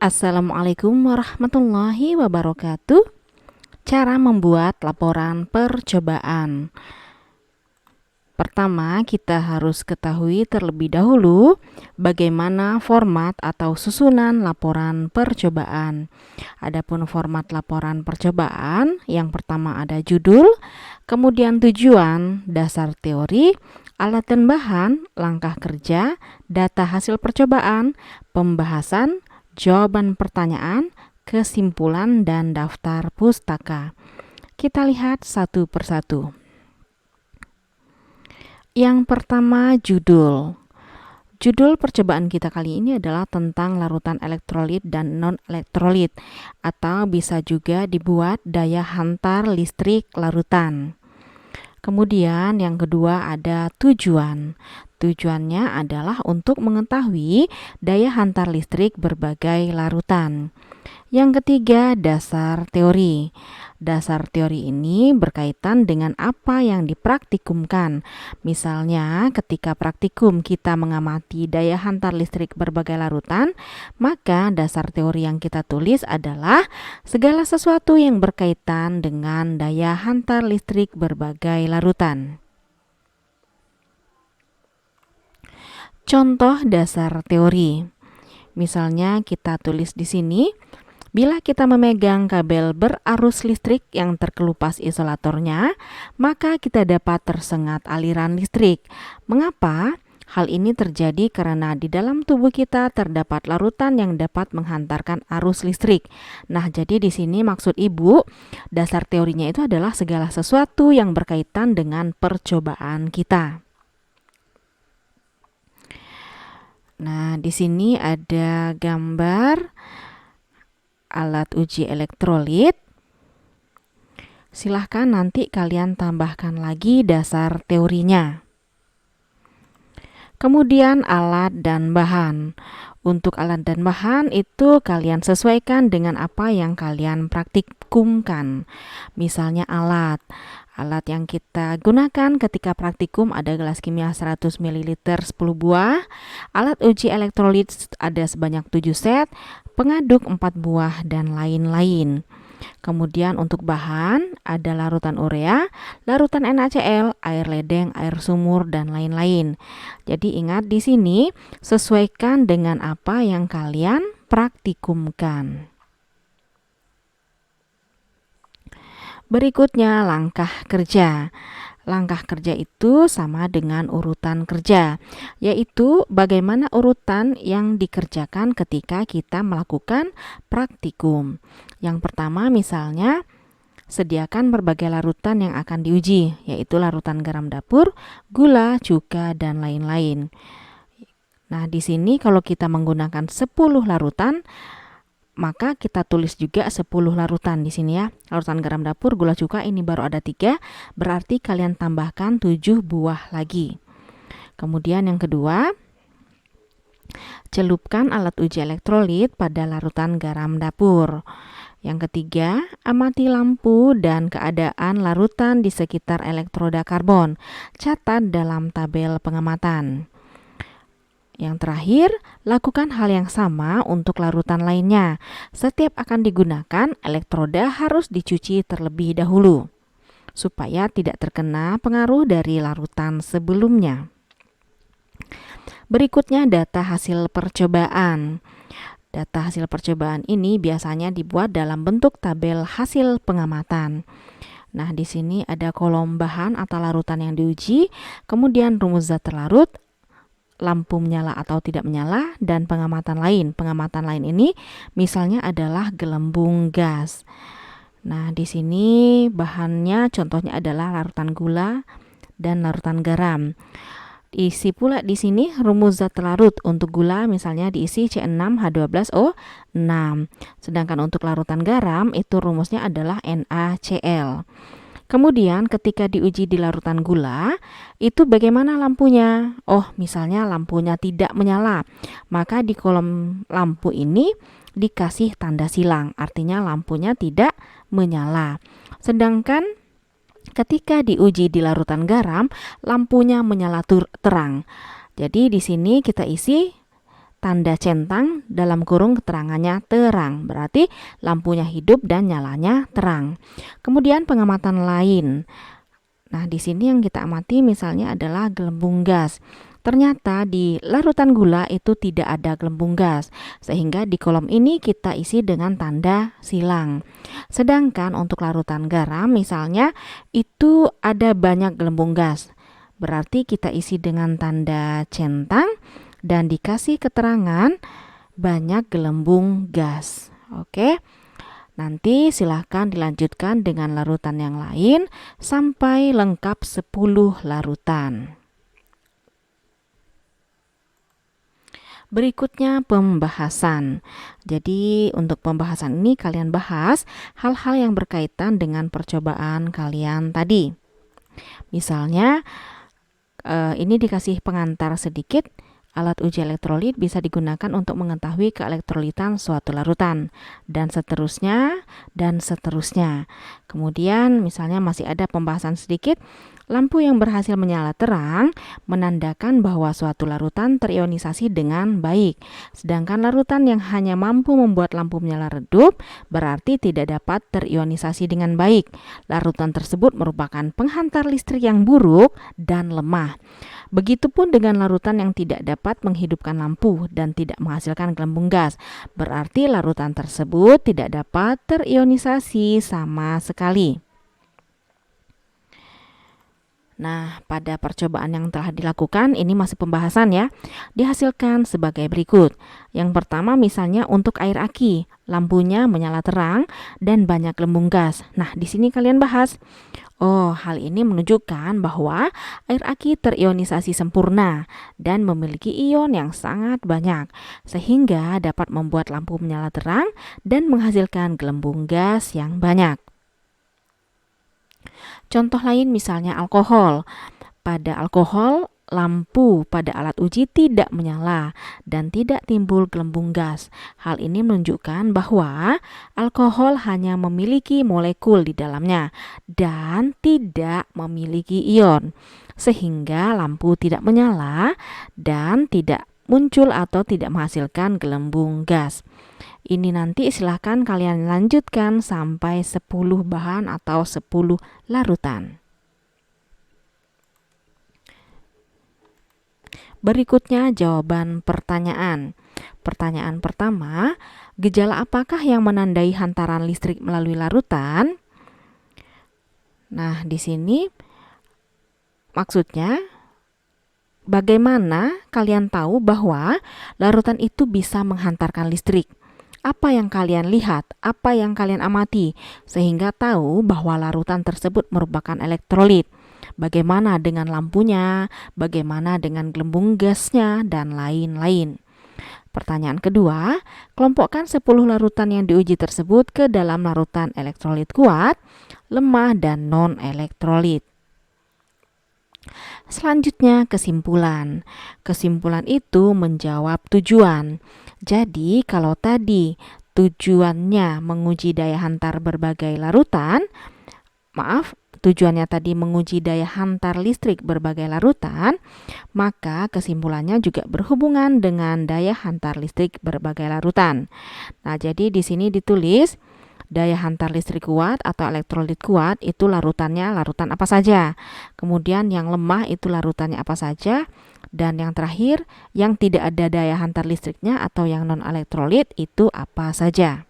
Assalamualaikum warahmatullahi wabarakatuh. Cara membuat laporan percobaan. Pertama, kita harus ketahui terlebih dahulu bagaimana format atau susunan laporan percobaan. Adapun format laporan percobaan, yang pertama ada judul, kemudian tujuan, dasar teori, alat dan bahan, langkah kerja, data hasil percobaan, pembahasan, jawaban pertanyaan, kesimpulan, dan daftar pustaka. Kita lihat satu persatu. Yang pertama, judul. Judul percobaan kita kali ini adalah tentang larutan elektrolit dan non-elektrolit, atau bisa juga dibuat daya hantar listrik larutan. Kemudian yang kedua ada tujuan. Tujuannya adalah untuk mengetahui daya hantar listrik berbagai larutan. Yang ketiga, dasar teori. Dasar teori ini berkaitan dengan apa yang dipraktikumkan. Misalnya, ketika praktikum kita mengamati daya hantar listrik berbagai larutan, maka dasar teori yang kita tulis adalah segala sesuatu yang berkaitan dengan daya hantar listrik berbagai larutan. Contoh dasar teori. Misalnya kita tulis di sini, bila kita memegang kabel berarus listrik yang terkelupas isolatornya, maka kita dapat tersengat aliran listrik. Mengapa? Hal ini terjadi karena di dalam tubuh kita terdapat larutan yang dapat menghantarkan arus listrik. Nah, jadi di sini maksud Ibu, dasar teorinya itu adalah segala sesuatu yang berkaitan dengan percobaan kita. Nah, di sini ada gambar alat uji elektrolit. Silahkan nanti kalian tambahkan lagi dasar teorinya. Kemudian alat dan bahan. Untuk alat dan bahan itu kalian sesuaikan dengan apa yang kalian praktikumkan. Misalnya alat yang kita gunakan ketika praktikum ada gelas kimia 100 ml 10 buah, alat uji elektrolit ada sebanyak 7 set, pengaduk 4 buah, dan lain-lain. Kemudian untuk bahan ada larutan urea, larutan NaCl, air ledeng, air sumur, dan lain-lain. Jadi ingat di sini sesuaikan dengan apa yang kalian praktikumkan. Berikutnya langkah kerja. Langkah kerja itu sama dengan urutan kerja, yaitu bagaimana urutan yang dikerjakan ketika kita melakukan praktikum. Yang pertama misalnya, sediakan berbagai larutan yang akan diuji, yaitu larutan garam dapur, gula, cuka, dan lain-lain. Nah, di sini kalau kita menggunakan 10 larutan, maka kita tulis juga 10 larutan di sini ya. Larutan garam dapur, gula, cuka ini baru ada 3, berarti kalian tambahkan 7 buah lagi. Kemudian yang kedua, celupkan alat uji elektrolit pada larutan garam dapur. Yang ketiga, amati lampu dan keadaan larutan di sekitar elektroda karbon. Catat dalam tabel pengamatan. Yang terakhir, lakukan hal yang sama untuk larutan lainnya. Setiap akan digunakan, elektroda harus dicuci terlebih dahulu, supaya tidak terkena pengaruh dari larutan sebelumnya. Berikutnya, data hasil percobaan. Data hasil percobaan ini biasanya dibuat dalam bentuk tabel hasil pengamatan. Nah, di sini ada kolom bahan atau larutan yang diuji, kemudian rumus zat terlarut, lampu menyala atau tidak menyala, dan pengamatan lain. Pengamatan lain ini misalnya adalah gelembung gas. Nah, di sini bahannya contohnya adalah larutan gula dan larutan garam. Isi pula di sini rumus zat terlarut. Untuk gula misalnya diisi C6H12O6. Sedangkan untuk larutan garam itu rumusnya adalah NaCl. Kemudian ketika diuji di larutan gula, itu bagaimana lampunya? Oh, misalnya lampunya tidak menyala. Maka di kolom lampu ini dikasih tanda silang, artinya lampunya tidak menyala. Sedangkan ketika diuji di larutan garam, lampunya menyala terang. Jadi di sini kita isi tanda centang dalam kurung keterangannya terang. Berarti lampunya hidup dan nyalanya terang. Kemudian pengamatan lain. Nah, di sini yang kita amati misalnya adalah gelembung gas. Ternyata di larutan gula itu tidak ada gelembung gas, sehingga di kolom ini kita isi dengan tanda silang. Sedangkan untuk larutan garam misalnya itu ada banyak gelembung gas, berarti kita isi dengan tanda centang dan dikasih keterangan banyak gelembung gas. Oke, nanti silahkan dilanjutkan dengan larutan yang lain sampai lengkap 10 larutan. Berikutnya pembahasan. Jadi untuk pembahasan ini kalian bahas hal-hal yang berkaitan dengan percobaan kalian tadi. Misalnya ini dikasih pengantar sedikit. Alat uji elektrolit bisa digunakan untuk mengetahui keelektrolitan suatu larutan dan seterusnya dan seterusnya. Kemudian misalnya masih ada pembahasan sedikit. Lampu yang berhasil menyala terang menandakan bahwa suatu larutan terionisasi dengan baik. Sedangkan larutan yang hanya mampu membuat lampu menyala redup berarti tidak dapat terionisasi dengan baik. Larutan tersebut merupakan penghantar listrik yang buruk dan lemah. Begitupun dengan larutan yang tidak dapat menghidupkan lampu dan tidak menghasilkan gelembung gas. Berarti larutan tersebut tidak dapat terionisasi sama sekali. Nah, pada percobaan yang telah dilakukan, ini masih pembahasan ya, dihasilkan sebagai berikut. Yang pertama misalnya untuk air aki, lampunya menyala terang dan banyak gelembung gas. Nah, di sini kalian bahas. Oh, hal ini menunjukkan bahwa air aki terionisasi sempurna dan memiliki ion yang sangat banyak, sehingga dapat membuat lampu menyala terang dan menghasilkan gelembung gas yang banyak. Contoh lain misalnya alkohol. Pada alkohol, lampu pada alat uji tidak menyala dan tidak timbul gelembung gas. Hal ini menunjukkan bahwa alkohol hanya memiliki molekul di dalamnya dan tidak memiliki ion, sehingga lampu tidak menyala dan tidak muncul atau tidak menghasilkan gelembung gas. Ini nanti silahkan kalian lanjutkan sampai 10 bahan atau 10 larutan. Berikutnya jawaban pertanyaan. Pertanyaan pertama, gejala apakah yang menandai hantaran listrik melalui larutan? Nah, di sini maksudnya bagaimana kalian tahu bahwa larutan itu bisa menghantarkan listrik? Apa yang kalian lihat, apa yang kalian amati, sehingga tahu bahwa larutan tersebut merupakan elektrolit. Bagaimana dengan lampunya, bagaimana dengan gelembung gasnya, dan lain-lain. Pertanyaan kedua, kelompokkan 10 larutan yang diuji tersebut ke dalam larutan elektrolit kuat, lemah, dan non-elektrolit. Selanjutnya kesimpulan. Kesimpulan itu menjawab tujuan. Jadi kalau tadi tujuannya menguji daya hantar berbagai larutan, tujuannya tadi menguji daya hantar listrik berbagai larutan, maka kesimpulannya juga berhubungan dengan daya hantar listrik berbagai larutan. Nah, jadi di sini ditulis daya hantar listrik kuat atau elektrolit kuat itu larutannya larutan apa saja. Kemudian yang lemah itu larutannya apa saja. Dan yang terakhir, yang tidak ada daya hantar listriknya atau yang non-elektrolit itu apa saja.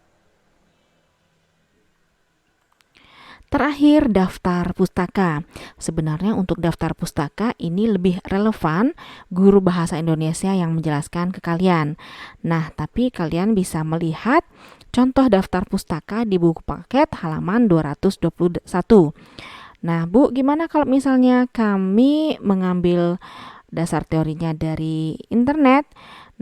Terakhir, daftar pustaka. Sebenarnya untuk daftar pustaka ini lebih relevan guru bahasa Indonesia yang menjelaskan ke kalian. Nah, tapi kalian bisa melihat contoh daftar pustaka di buku paket halaman 221. Nah, Bu, gimana kalau misalnya kami mengambil dasar teorinya dari internet?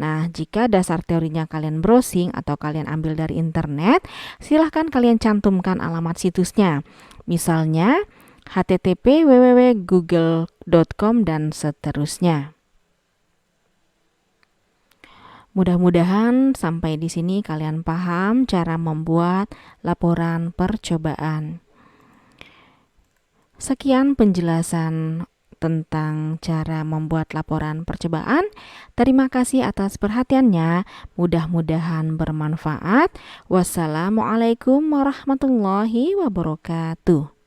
Nah, jika dasar teorinya kalian browsing atau kalian ambil dari internet, silahkan kalian cantumkan alamat situsnya. Misalnya http www.google.com dan seterusnya. Mudah-mudahan sampai di sini kalian paham cara membuat laporan percobaan. Sekian penjelasan tentang cara membuat laporan percobaan. Terima kasih atas perhatiannya. Mudah-mudahan bermanfaat. Wassalamualaikum warahmatullahi wabarakatuh.